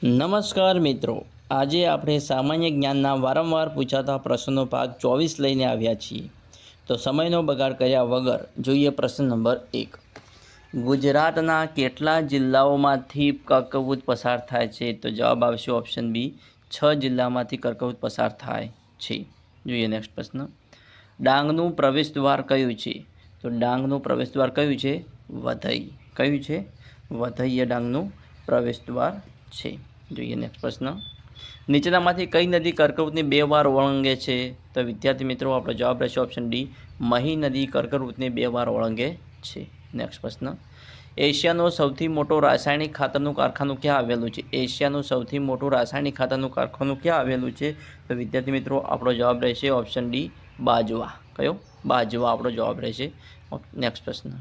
નમસ્કાર મિત્રો, આજે આપણે સામાન્ય જ્ઞાનના વારંવાર પૂછાતા પ્રશ્નનો ભાગ 24 લઈને આવ્યા છીએ. તો સમયનો બગાડ કર્યા વગર જોઈએ પ્રશ્ન નંબર 1. ગુજરાતના કેટલા જિલ્લાઓમાંથી કર્કવૃત પસાર થાય છે? તો જવાબ આવશે ઓપ્શન બી, 6 જિલ્લામાંથી કર્કવૃત પસાર થાય છે. જોઈએ નેક્સ્ટ પ્રશ્ન. ડાંગનું પ્રવેશદ્વાર કયું છે? તો ડાંગનું પ્રવેશદ્વાર કયું છે? વધઈ. કયું છે? વધઈ એ ડાંગનું પ્રવેશદ્વાર છે. જોઈએ નેક્સ્ટ પ્રશ્ન. નીચેનામાંથી કઈ નદી કર્કવૃતને 2 વાર ઓળંગે છે? તો વિદ્યાર્થી મિત્રો આપણો જવાબ રહેશે ઓપ્શન ડી, મહી નદી કર્કવૃતને 2 વાર ઓળંગે છે. નેક્સ્ટ પ્રશ્ન. એશિયાનું સૌથી મોટું રાસાયણિક ખાતરનું કારખાનું ક્યાં આવેલું છે? એશિયાનું સૌથી મોટું રાસાયણિક ખાતરનું કારખાનું ક્યાં આવેલું છે? તો વિદ્યાર્થી મિત્રો આપણો જવાબ રહેશે ઓપ્શન ડી, બાજવા. કયો? બાજવા આપણો જવાબ રહેશે. નેક્સ્ટ પ્રશ્ન.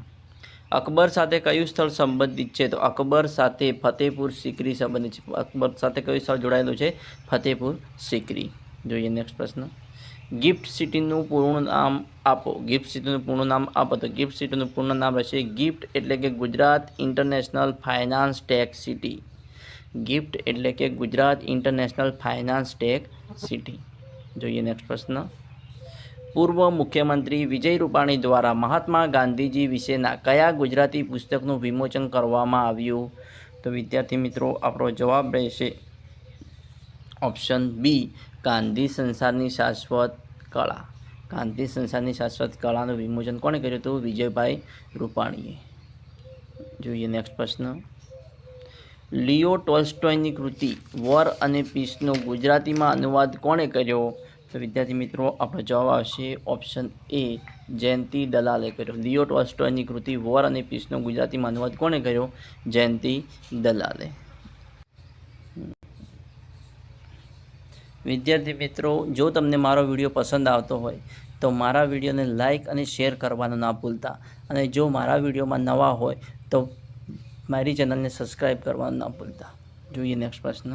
અકબર સાથે કયું સ્થળ સંબંધિત છે? તો અકબર સાથે ફતેહપુર સિકરી સંબંધિત છે. અકબર સાથે કયું સ્થળ જોડાયેલું છે? ફતેહપુર સિકરી. જોઈએ નેક્સ્ટ પ્રશ્ન. ગિફ્ટ સિટીનું પૂર્ણ નામ આપો. ગિફ્ટ સિટીનું પૂર્ણ નામ આપો. તો ગિફ્ટ સિટીનું પૂર્ણ નામ રહેશે ગિફ્ટ એટલે કે Gujarat international finance tech city. GIFT એટલે કે Gujarat international finance tech city. જોઈએ નેક્સ્ટ પ્રશ્ન. પૂર્વ મુખ્યમંત્રી વિજય રૂપાણી દ્વારા મહાત્મા ગાંધીજી વિશેના કયા ગુજરાતી પુસ્તકનું વિમોચન કરવામાં આવ્યું? તો વિદ્યાર્થી મિત્રો આપણો જવાબ રહેશે ઓપ્શન બી, ગાંધી સંસારની શાશ્વત કળા. ગાંધી સંસારની શાશ્વત કળાનું વિમોચન કોણે કર્યું હતું? વિજયભાઈ રૂપાણીએ. જોઈએ નેક્સ્ટ પ્રશ્ન. લિયો ટોલ્સ્ટોયની કૃતિ વોર અને પીસનો ગુજરાતીમાં અનુવાદ કોણે કર્યો? તો વિદ્યાર્થી મિત્રો આપણો જવાબ આવશે ઓપ્શન એ, જયંતિ દલાલે કર્યો. લિયો ટોલ્સ્ટોયની કૃતિ વોર અને પીસનો ગુજરાતીમાં અનુવાદ કોણે કર્યો? જયંતિ દલાલે. વિદ્યાર્થી મિત્રો, જો તમને મારો વિડીયો પસંદ આવતો હોય તો મારા વિડીયોને લાઇક અને શેર કરવાનું ના ભૂલતા, અને જો મારા વિડીયોમાં નવા હોય તો મારી ચેનલને સબસ્ક્રાઈબ કરવાનું ના ભૂલતા. જોઈએ નેક્સ્ટ પ્રશ્ન.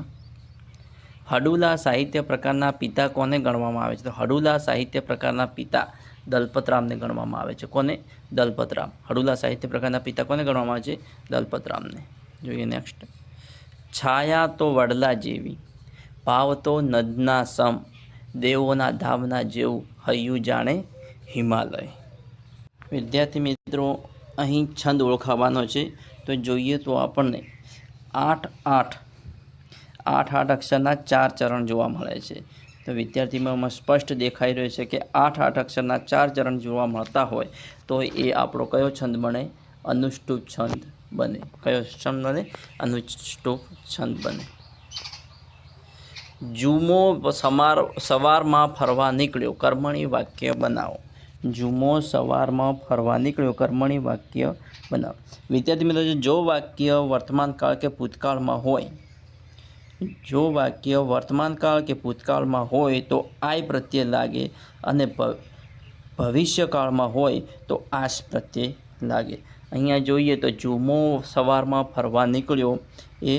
હડુલા સાહિત્ય પ્રકારના પિતા કોને ગણવામાં આવે છે? તો હડુલા સાહિત્ય પ્રકારના પિતા દલપતરામને ગણવામાં આવે છે. કોને? દલપતરામ. હડુલા સાહિત્ય પ્રકારના પિતા કોને ગણવામાં આવે છે? દલપતરામને. જોઈએ નેક્સ્ટ. છાયા તો વડલા જેવી, ભાવ તો નદના સમ, દેવોના ધામના જેવું, હૈયું જાણે હિમાલય. વિદ્યાર્થી મિત્રો અહીં છંદ ઓળખાવાનો છે. તો જોઈએ તો આપણને 8 અક્ષરના 4 ચરણ જોવા મળે છે. તો વિદ્યાર્થીમાં સ્પષ્ટ દેખાઈ રહ્યું છે કે 8 અક્ષરના 4 ચરણ જોવા મળતા હોય તો એ આપણો કયો છંદ બને? અનુષ્ટુપ છંદ બને. કયો છંદ બને? અનુષ્ટુપ છંદ બને. જુમો સવારમાં ફરવા નીકળ્યો, કર્મણી વાક્ય બનાવો. જુમો સવારમાં ફરવા નીકળ્યો, કર્મણી વાક્ય બનાવો. વિદ્યાર્થી મિત્રો જો વાક્ય વર્તમાનકાળ કે ભૂતકાળમાં હોય, જો વાક્ય વર્તમાનકાળ કે ભૂતકાળમાં હોય તો આય પ્રત્યે લાગે, અને ભવિષ્યકાળમાં હોય તો આશ પ્રત્યે લાગે. અહીંયા જોઈએ તો જુમો સવારમાં ફરવા નીકળ્યો એ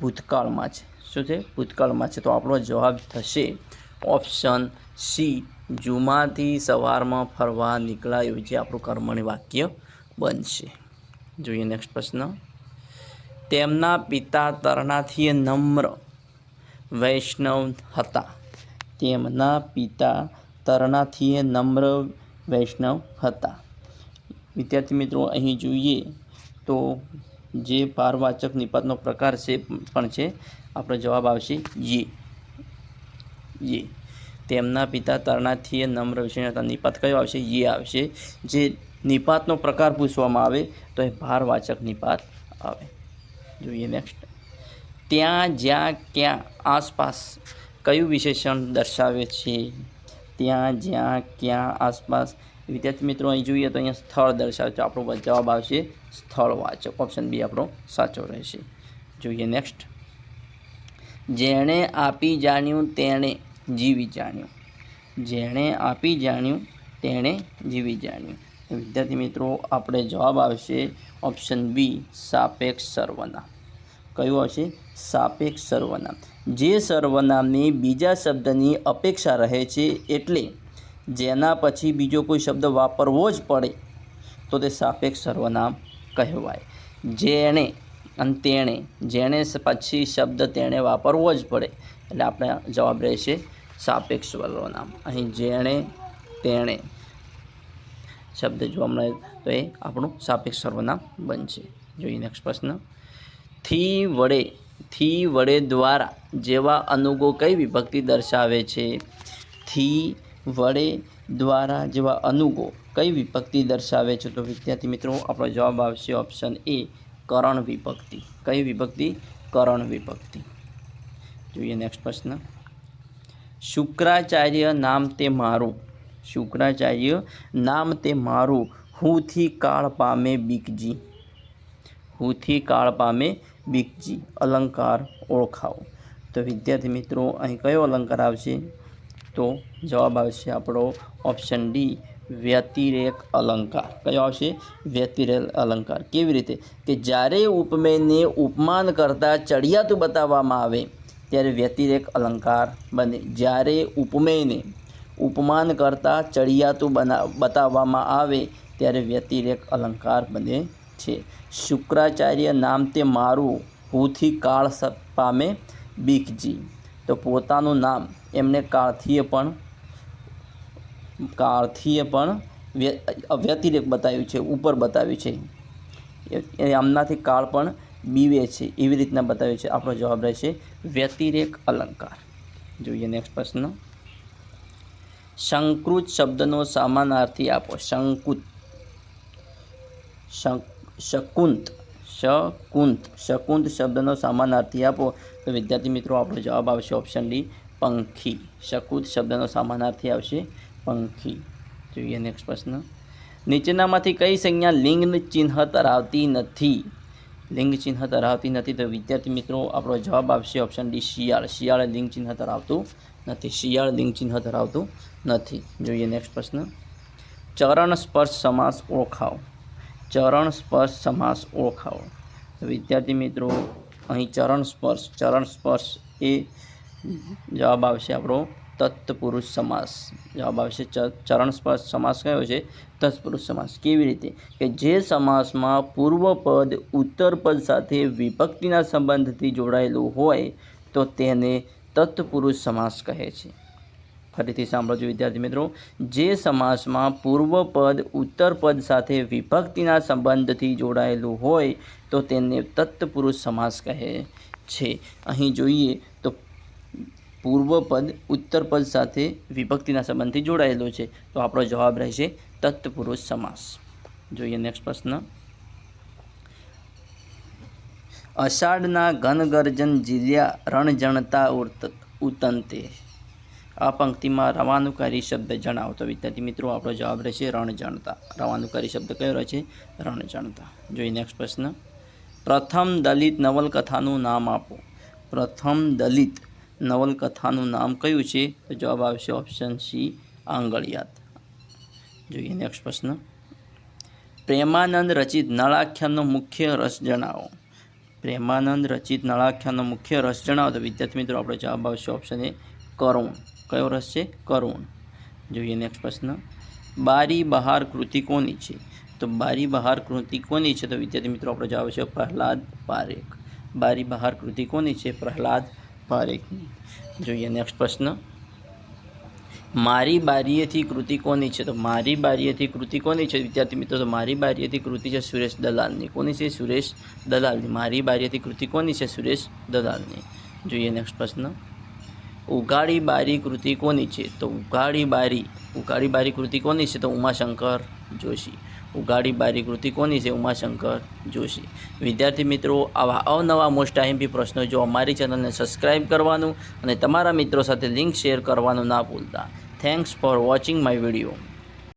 ભૂતકાળમાં છે. શું છે? ભૂતકાળમાં છે. તો આપણો જવાબ થશે ઓપ્શન સી, જુમાથી સવારમાં ફરવા નીકળાયું, જે આપણું કર્મણી વાક્ય બનશે. જોઈએ નેક્સ્ટ પ્રશ્ન. તેમના પિતા તરણાથી નમ્ર વૈષ્ણવ હતા. તેમના પિતા તરણાથી નમ્ર વૈષ્ણવ હતા. વિદ્યાર્થી મિત્રો અહીં જોઈએ તો જે ભારવાચક નિપાતનો પ્રકાર છે પણ છે, આપણો જવાબ આવશે યે. તેમના પિતા તરણાથી નમ્ર વૈષ્ણવ હતા. નિપાત કયો આવશે? યે આવશે. જે નિપાતનો પ્રકાર પૂછવામાં આવે તો એ ભારવાચક નિપાત આવે. જોઈએ નેક્સ્ટ. ત્યાં, જ્યાં, ક્યાં, આસપાસ કયું વિશેષણ દર્શાવે છે? ત્યાં, જ્યાં, ક્યાં, આસપાસ. વિદ્યાર્થી મિત્રો અહીં જોઈએ તો અહીંયા સ્થળ દર્શાવે છે. આપણો જવાબ આવશે સ્થળવાચક. ઓપ્શન બી આપણો સાચો રહેશે. જોઈએ નેક્સ્ટ. જેણે આપી જાણ્યું તેણે જીવી જાણ્યું. જેણે આપી જાણ્યું તેણે જીવી જાણ્યું. વિદ્યાર્થી મિત્રો આપણે જવાબ આવશે ઓપ્શન બી, સાપેક્ષ સર્વનામ. કયું આવશે? સાપેક્ષ સર્વનામ. જે સર્વનામની બીજા શબ્દની અપેક્ષા રહે છે, એટલે જેના પછી બીજો કોઈ શબ્દ વાપરવો જ પડે તો તે સાપેક્ષ સર્વનામ કહેવાય. જેણે અને તેણે, જેણે પછી શબ્દ તેણે વાપરવો જ પડે, એટલે આપણે જવાબ રહેશે સાપેક્ષ સર્વનામ. અહીં જેણે તેણે શબ્દ જોવા મળે તો એ આપણું સાપેક્ષ સર્વનામ બનશે. જોઈએ નેક્સ્ટ પ્રશ્ન. થી વડે દ્વારા જેવા અનુગો કઈ વિભક્તિ દર્શાવે છે? થી વડે દ્વારા જેવા અનુગો કઈ વિભક્તિ દર્શાવે છે? તો વિદ્યાર્થી મિત્રો આપણો જવાબ આવશે ઓપ્શન એ, કરણ વિભક્તિ. કઈ વિભક્તિ? કરણ વિભક્તિ. જોઈએ નેક્સ્ટ પ્રશ્ન. શુક્રાચાર્ય નામ તે મારું, શુક્રાચાર્ય નામ તે મારું, હુંથી કાળ પામે બીકજી, હુંથી કાળ પામે બીકજી. અલંકાર ઓળખાવો. તો વિદ્યાર્થી મિત્રો અહીં કયો અલંકાર આવશે? તો જવાબ આવશે આપણો ઓપ્શન ડી, વ્યતિરેક અલંકાર. કયો આવશે? વ્યતિરેક અલંકાર. કેવી રીતે? કે જ્યારે ઉપમેયને ઉપમાન કરતાં ચડિયાતું બતાવવામાં આવે ત્યારે વ્યતિરેક અલંકાર બને. જ્યારે ઉપમેયને ઉપમાન કરતાં ચડિયાતું બતાવવામાં આવે ત્યારે વ્યતિરેક અલંકાર બને છે. શુક્રાચાર્ય નામ તે મારું, હુંથી કાળ પામે બીકજી. તો પોતાનું નામ એમને કાળથીએ પણ વ્યતિરેક બતાવ્યું છે, ઉપર બતાવ્યું છે. આમનાથી કાળ પણ બીવે છે, એવી રીતના બતાવ્યું છે. આપણો જવાબ રહેશે વ્યતિરેક અલંકાર. જોઈએ નેક્સ્ટ પ્રશ્ન. સંકૃત શબ્દનો સમાનાર્થી આપો. શકુંત, શકુંત શબ્દનો સમાનાર્થી આપો. તો વિદ્યાર્થી મિત્રો આપણો જવાબ આવશે ઓપ્શન ડી, પંખી. શકુંત શબ્દનો સમાનાર્થી આવશે પંખી. જોઈએ નેક્સ્ટ પ્રશ્ન. નીચેનામાંથી કઈ સંજ્ઞા લિંગ ચિહ્ન ધરાવતી નથી? લિંગ ચિહ્ન ધરાવતી નથી. તો વિદ્યાર્થી મિત્રો આપણો જવાબ આવશે ઓપ્શન ડી, શિયાળ. શિયાળ લિંગ ચિહ્ન ધરાવતું નથી. શિયાળ લિંગ ચિહ્ન ધરાવતું નથી. જોઈએ નેક્સ્ટ પ્રશ્ન. ચરણ સ્પર્શ સમાસ ઓળખાવો. ચરણ સ્પર્શ સમાસ ઓળખાવો. તો વિદ્યાર્થી મિત્રો અહીં ચરણ સ્પર્શ એ જવાબ આવશે આપણો તત્પુરુષ સમાસ. જવાબ આવશે ચરણ સ્પર્શ સમાસ કયો છે? તત્પુરુષ સમાસ. કેવી રીતે? કે જે સમાસમાં પૂર્વપદ ઉત્તરપદ સાથે વિભક્તિના સંબંધથી જોડાયેલું હોય તો તેને તત્પુરુષ સમાસ કહે છે. ફરીથી સાંભળજો વિદ્યાર્થી મિત્રો. જે સમાસમાં પૂર્વપદ ઉત્તરપદ સાથે વિભક્તિના સંબંધથી જોડાયેલું હોય તો તેને તત્પુરુષ સમાસ કહે છે. અહીં જોઈએ તો પૂર્વપદ ઉત્તરપદ સાથે વિભક્તિના સંબંધથી જોડાયેલું છે, તો આપણો જવાબ રહેશે તત્પુરુષ સમાસ. જોઈએ નેક્સ્ટ પ્રશ્ન. અષાઢના ઘનગર્જન ઝીલ્યા રણજણતા ઉતંતે. આ પંક્તિમાં રવાનુકારી શબ્દ જણાવો. તો વિદ્યાર્થી મિત્રો આપણો જવાબ રહેશે રણજણતા. રવાનુકારી શબ્દ કયો રહેશે? રણજણતા. જોઈએ નેક્સ્ટ પ્રશ્ન. પ્રથમ દલિત નવલકથાનું નામ આપો. પ્રથમ દલિત નવલકથાનું નામ કયું છે? તો જવાબ આવશે ઓપ્શન સી, આંગળિયાત. જોઈએ નેક્સ્ટ પ્રશ્ન. પ્રેમાનંદ રચિત નળાખ્યાનનો મુખ્ય રસ જણાવો. પ્રેમાનંદ રચિત નળાખ્યાનનો મુખ્ય રસ જણાવો. તો વિદ્યાર્થી મિત્રો આપણો જવાબ આવશે ઓપ્શન એ, કરુણ. કયો રસ છે? કરુણ. જોઈએ નેક્સ્ટ પ્રશ્ન. બારી બહાર કૃતિ કોની છે? તો બારી બહાર કૃતિ કોની છે? તો વિદ્યાર્થી મિત્રો આપણો જવાબ છે પ્રહલાદ પારેખ. બારી બહાર કૃતિ કોની છે? પ્રહલાદ પારેખની. જોઈએ નેક્સ્ટ પ્રશ્ન. મારી બારીએથી કૃતિ કોની છે? તો મારી બારીએથી કૃતિ કોની છે વિદ્યાર્થી મિત્રો? તો મારી બારીએથી કૃતિ છે સુરેશ દલાલની. કોની છે? સુરેશ દલાલની. મારી બારીએથી કૃતિ કોની છે? સુરેશ દલાલની. જોઈએ નેક્સ્ટ પ્રશ્ન. ઉઘાડી બારી કૃતિ કોની છે? તો ઉઘાડી બારી કૃતિ કોની છે? તો ઉમાશંકર જોશી. ઉઘાડી બારી કૃતિ કોની છે? ઉમાશંકર જોશી. વિદ્યાર્થી મિત્રો આવા અવનવા મોસ્ટ આઈએમપી પ્રશ્નો જો અમારી ચેનલને સબસ્ક્રાઈબ કરવાનું અને તમારા મિત્રો સાથે લિંક શેર કરવાનું ના ભૂલતા. Thanks for watching my video.